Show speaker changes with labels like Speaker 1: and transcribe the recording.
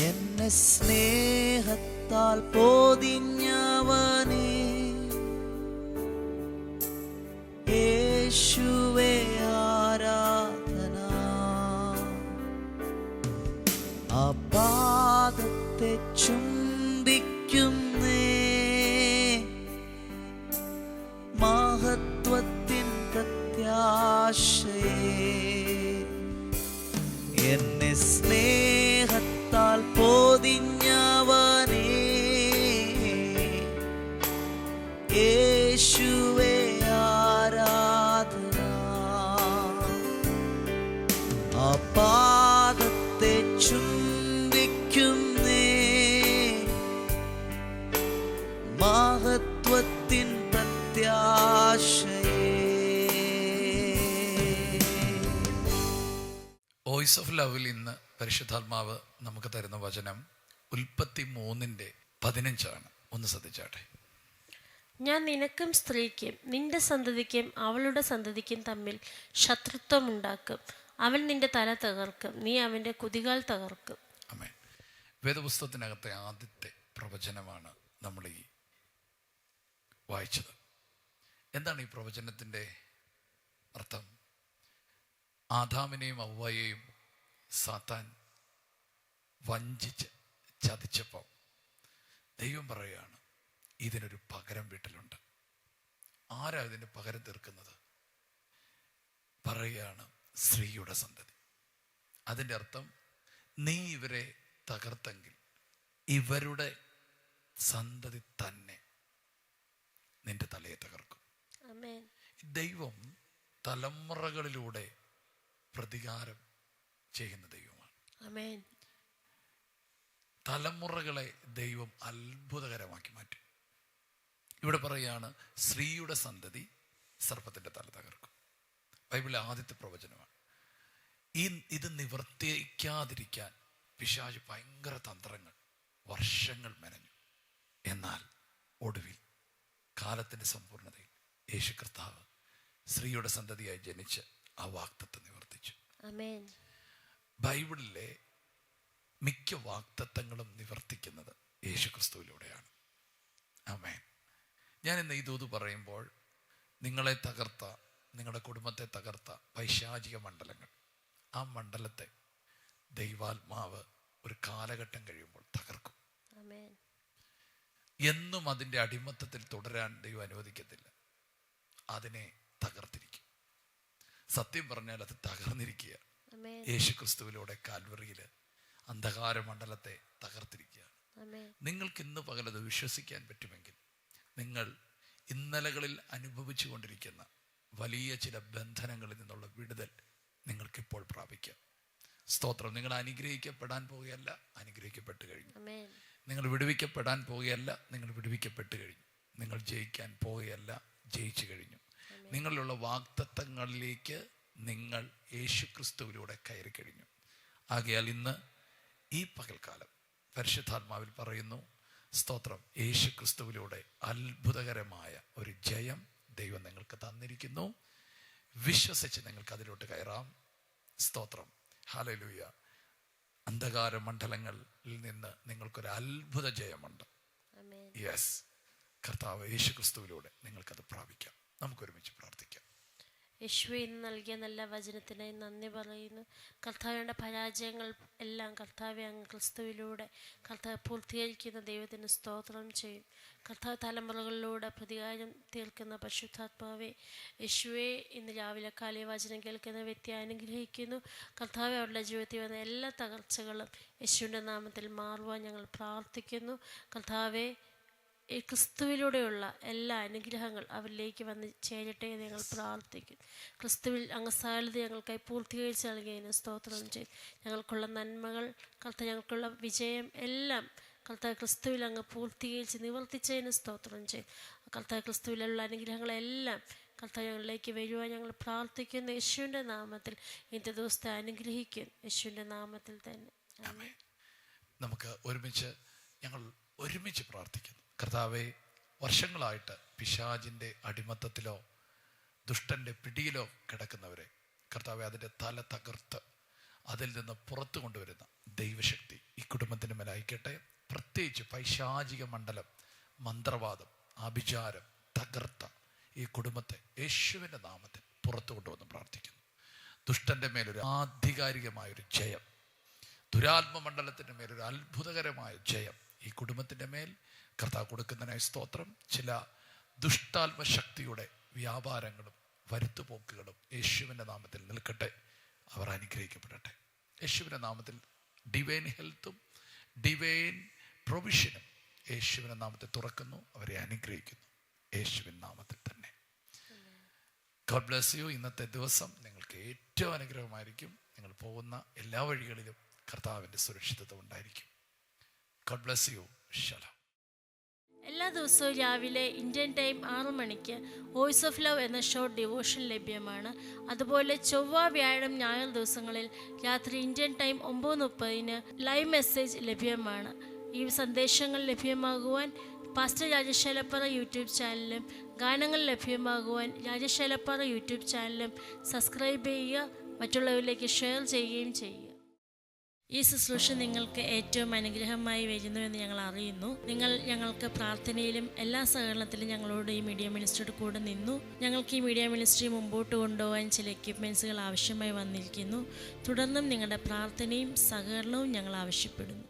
Speaker 1: എന്നെ സ്നേഹത്താൽ പൊതിഞ്ഞവനേ, യേശുവേ ആരാധന. ആ പാദത്തെ ചുംബിക്കുന്നേ, മഹത്വത്തിൻ പ്രത്യാശയേ. എന്നെ സ്നേഹത്താൽ പൊതിഞ്ഞവനേ, യേശുവേ ആരാധന. ആ പാദത്തെ ചുംബിക്കുന്നേ, മഹത്വത്തിൻ പ്രത്യാശയേ.
Speaker 2: വോയിസ് ഓഫ് ലവിൽ ഇന്ന് പരിശുദ്ധാത്മാവ് നമുക്ക് തരുന്ന വചനം ഉൽപ്പത്തി 3:15 ഒന്ന് ശ്രദ്ധിച്ചാട്ടെ.
Speaker 3: ഞാൻ നിനക്കും സ്ത്രീക്കും നിന്റെ സന്തതിക്കും അവളുടെ സന്തതിക്കും തമ്മിൽ ശത്രുത്വം ഉണ്ടാക്കും. അവൻ നിന്റെ തല തകർക്കും, നീ അവൻ്റെ കുതികാൽ തകർക്കും.
Speaker 2: ആമേൻ. വേദപുസ്തകത്തിനകത്തെ ആദ്യത്തെ പ്രവചനമാണ് നമ്മൾ ഈ വായിച്ചത്. എന്താണ് ഈ പ്രവചനത്തിൻ്റെ അർത്ഥം? ആദാമിനെയും ഹവ്വയെയും സാത്താൻ വഞ്ചിച്ച് ചതിച്ചപ്പോൾ ദൈവം പറയുകയാണ്, ഇതിനൊരു പകരം വീട്ടിലുണ്ട്. ആരാ ഇതിന് പകരം തീർക്കുന്നത്? പറയുകയാണ്, സ്ത്രീയുടെ സന്തതി. അതിൻ്റെ അർത്ഥം, നീ ഇവരെ തകർത്തെങ്കിൽ ഇവരുടെ സന്തതി തന്നെ നിന്റെ തലയെ തകർക്കും. ദൈവം തലമുറകളിലൂടെ പ്രതികാരം ചെയ്യുന്ന ദൈവമാണ്. തലമുറകളെ ദൈവം അത്ഭുതകരമാക്കി മാറ്റും. ഇവിടെ പറയുകയാണ്, സ്ത്രീയുടെ സന്തതി സർപ്പത്തിന്റെ തല തകർക്കും. ബൈബിളിലെ ആദ്യത്തെ പ്രവചനമാണ്. ഇത് നിവർത്തിക്കാതിരിക്കാൻ പിശാച് ഭയങ്കര തന്ത്രങ്ങൾ വർഷങ്ങൾ മെനഞ്ഞു. എന്നാൽ ഒടുവിൽ കാലത്തിന്റെ സമ്പൂർണതയിൽ യേശു കർത്താവ് സ്ത്രീയുടെ സന്തതിയായി ജനിച്ച് ആ വാഗ്ദത്തം നിവർത്തിച്ചു. ബൈബിളിലെ മിക്ക വാഗ്ദത്തങ്ങളും നിവർത്തിക്കുന്നത് യേശു ക്രിസ്തുവിലൂടെയാണ്. ആമേൻ. ഞാൻ ഇന്ന് ഈ ദൂത് പറയുമ്പോൾ നിങ്ങളെ തകർത്ത, നിങ്ങളുടെ കുടുംബത്തെ തകർത്ത പൈശാചിക മണ്ഡലങ്ങൾ, ആ മണ്ഡലത്തെ ദൈവാത്മാവ് ഒരു കാലഘട്ടം കഴിയുമ്പോൾ തകർക്കും. എന്നും അതിൻ്റെ അടിമത്തത്തിൽ തുടരാൻ ദൈവം അനുവദിക്കത്തില്ല. അതിനെ തകർത്തിരിക്കും. സത്യം പറഞ്ഞാൽ അത് തകർന്നിരിക്കുക. യേശു ക്രിസ്തുവിലൂടെ കാൽവറിയില് അന്ധകാര മണ്ഡലത്തെ തകർത്തിരിക്കുകയാണ്. നിങ്ങൾക്ക് ഇന്ന് പകലത് വിശ്വസിക്കാൻ പറ്റുമെങ്കിൽ നിങ്ങൾ ഇന്നലകളിൽ അനുഭവിച്ചു കൊണ്ടിരിക്കുന്ന വലിയ ചില ബന്ധനങ്ങളിൽ നിന്നുള്ള വിടുതൽ നിങ്ങൾക്കിപ്പോൾ പ്രാപിക്കാം. സ്തോത്രം. നിങ്ങൾ അനുഗ്രഹിക്കപ്പെടാൻ പോകുകയല്ല, അനുഗ്രഹിക്കപ്പെട്ടു കഴിഞ്ഞു. നിങ്ങൾ വിടുവിക്കപ്പെടാൻ പോകുകയല്ല, നിങ്ങൾ വിടുവിക്കപ്പെട്ടു കഴിഞ്ഞു. നിങ്ങൾ ജയിക്കാൻ പോകുകയല്ല, ജയിച്ചു കഴിഞ്ഞു. നിങ്ങളിലുള്ള വാഗ്ദത്തങ്ങളിലേക്ക് നിങ്ങൾ യേശു ക്രിസ്തുവിലൂടെ കയറി കഴിഞ്ഞു. ആകയാൽ ഇന്ന് ഈ പകൽക്കാലം പരിശുദ്ധാത്മാവിൽ പറയുന്നു, സ്തോത്രം, യേശു ക്രിസ്തുവിലൂടെ അത്ഭുതകരമായ ഒരു ജയം ദൈവം നിങ്ങൾക്ക് തന്നിരിക്കുന്നു. വിശ്വസിച്ച് നിങ്ങൾക്ക് അതിലോട്ട് കയറാം. സ്തോത്രം. ഹല്ലേലൂയ. അന്ധകാര മണ്ഡലങ്ങളിൽ നിന്ന് നിങ്ങൾക്കൊരു അത്ഭുത ജയമുണ്ട്. യെസ്, കർത്താവ് യേശു ക്രിസ്തുവിലൂടെ നിങ്ങൾക്കത് പ്രാപിക്കാം. നമുക്കൊരുമിച്ച് പ്രാർത്ഥിക്കാം.
Speaker 3: യേശുവേ, ഇന്ന് നൽകിയ നല്ല വചനത്തിനായി നന്ദി പറയുന്നു. കർത്താവിൻ്റെ പരാജയങ്ങൾ എല്ലാം കർത്താവെ അങ്ങ് ക്രിസ്തുവിലൂടെ കർത്താവ് പൂർത്തീകരിക്കുന്ന ദൈവത്തിന് സ്തോത്രം ചെയ്യും. കർത്താവ് തലമുറകളിലൂടെ പ്രതികാരം തീർക്കുന്ന പരിശുദ്ധാത്മാവെ, യേശുവേ, ഇന്ന് രാവിലെ കാലേ വചനം കേൾക്കുന്ന വ്യക്തിയെ അനുഗ്രഹിക്കുന്നു. കർത്താവെ, അവരുടെ ജീവിതത്തിൽ വന്ന എല്ലാ തകർച്ചകളും യേശുവിൻ്റെ നാമത്തിൽ മാറുവാൻ ഞങ്ങൾ പ്രാർത്ഥിക്കുന്നു. കർത്താവെ, ഈ ക്രിസ്തുവിലൂടെയുള്ള എല്ലാ അനുഗ്രഹങ്ങൾ അവരിലേക്ക് വന്ന് ചേരട്ടെ എന്ന് ഞങ്ങൾ പ്രാർത്ഥിക്കും. ക്രിസ്തുവിൽ അങ്ങ് സകലത ഞങ്ങൾക്കായി പൂർത്തീകരിച്ച് നൽകിയതിന് സ്തോത്രം ചെയ്യും. ഞങ്ങൾക്കുള്ള നന്മകൾ, കർത്താവ്, ഞങ്ങൾക്കുള്ള വിജയം എല്ലാം കർത്താവ് ക്രിസ്തുവിൽ അങ്ങ് പൂർത്തീകരിച്ച് നിവർത്തിച്ചതിന് സ്തോത്രം ചെയ്യും. കർത്താവ് ക്രിസ്തുവിലുള്ള അനുഗ്രഹങ്ങളെല്ലാം കർത്താവ് ഞങ്ങളിലേക്ക് വരുവാൻ ഞങ്ങൾ പ്രാർത്ഥിക്കുന്നു. യേശുവിൻ്റെ നാമത്തിൽ ഇന്നത്തെ ദിവസത്തെ അനുഗ്രഹിക്കും. യേശുവിൻ്റെ നാമത്തിൽ തന്നെ
Speaker 2: നമുക്ക് ഒരുമിച്ച് പ്രാർത്ഥിക്കുന്നു. കർത്താവെ, വർഷങ്ങളായിട്ട് പിശാചിൻ്റെ അടിമത്തത്തിലോ ദുഷ്ടൻ്റെ പിടിയിലോ കിടക്കുന്നവരെ കർത്താവെ അതിൻ്റെ തല തകർത്ത് അതിൽ നിന്ന് പുറത്തു കൊണ്ടുവരുന്ന ദൈവശക്തി ഈ കുടുംബത്തിൻ്റെ മേൽ അയക്കട്ടെ. പ്രത്യേകിച്ച് പൈശാചിക മണ്ഡലം, മന്ത്രവാദം, ആഭിചാരം തകർത്ത ഈ കുടുംബത്തെ യേശുവിൻ്റെ നാമത്തിൽ പുറത്തു കൊണ്ടുവന്ന് പ്രാർത്ഥിക്കുന്നു. ദുഷ്ടൻ്റെ മേലൊരു ആധികാരികമായൊരു ജയം, ദുരാത്മമണ്ഡലത്തിൻ്റെ മേലൊരു അത്ഭുതകരമായ ജയം ഈ കുടുംബത്തിൻ്റെ മേൽ കർത്താവ് കൊടുക്കുന്നതിനായി സ്തോത്രം. ചില ദുഷ്ടാത്മശക്തിയുടെ വ്യാപാരങ്ങളും വരുത്തുപോക്കുകളും യേശുവിൻ്റെ നാമത്തിൽ നിൽക്കട്ടെ. അവർ അനുഗ്രഹിക്കപ്പെടട്ടെ. യേശുവിൻ്റെ നാമത്തിൽ ഡിവൈൻ ഹെൽത്തും ഡിവൈൻ പ്രൊവിഷനും യേശുവിൻ്റെ നാമത്തിൽ തുറക്കുന്നു. അവരെ അനുഗ്രഹിക്കുന്നു യേശുവിൻ നാമത്തിൽ തന്നെ. God bless U. ഇന്നത്തെ ദിവസം നിങ്ങൾക്ക് ഏറ്റവും അനുഗ്രഹമായിരിക്കും. നിങ്ങൾ പോകുന്ന എല്ലാ വഴികളിലും കർത്താവിൻ്റെ സുരക്ഷിതത്വം ഉണ്ടായിരിക്കും. God bless you. ശലാം.
Speaker 3: എല്ലാ ദിവസവും രാവിലെ ഇന്ത്യൻ ടൈം 6 മണിക്ക് വോയിസ് ഓഫ് ലവ് എന്ന ഷോർട്ട് ഡിവോഷൻ ലഭ്യമാണ്. അതുപോലെ ചൊവ്വ, വ്യാഴം, ഞായർ ദിവസങ്ങളിൽ രാത്രി ഇന്ത്യൻ ടൈം 9:30 ലൈവ് മെസ്സേജ് ലഭ്യമാണ്. ഈ സന്ദേശങ്ങൾ ലഭ്യമാകുവാൻ പാസ്റ്റർ രാജേഷ് ഏലപ്പാറ യൂട്യൂബ് ചാനലും ഗാനങ്ങൾ ലഭ്യമാകുവാൻ രാജേഷ് ഏലപ്പാറ യൂട്യൂബ് ചാനലും സബ്സ്ക്രൈബ് ചെയ്യുക. മറ്റുള്ളവരിലേക്ക് ഷെയർ ചെയ്യുകയും ചെയ്യുക. ഈ ശുശ്രൂഷ നിങ്ങൾക്ക് ഏറ്റവും അനുഗ്രഹമായി വരുന്നുവെന്ന് ഞങ്ങൾ അറിയുന്നു. നിങ്ങൾ ഞങ്ങൾക്ക് പ്രാർത്ഥനയിലും എല്ലാ സഹകരണത്തിലും ഞങ്ങളോട് ഈ മീഡിയ മിനിസ്ട്രിയുടെ കൂടെ നിന്നു. ഞങ്ങൾക്ക് ഈ മീഡിയ മിനിസ്ട്രി മുമ്പോട്ട് കൊണ്ടുപോകാൻ ചില എക്യുപ്മെൻറ്റ്സുകൾ ആവശ്യമായി വന്നിരിക്കുന്നു. തുടർന്നും നിങ്ങളുടെ പ്രാർത്ഥനയും സഹകരണവും ഞങ്ങൾ ആവശ്യപ്പെടുന്നു.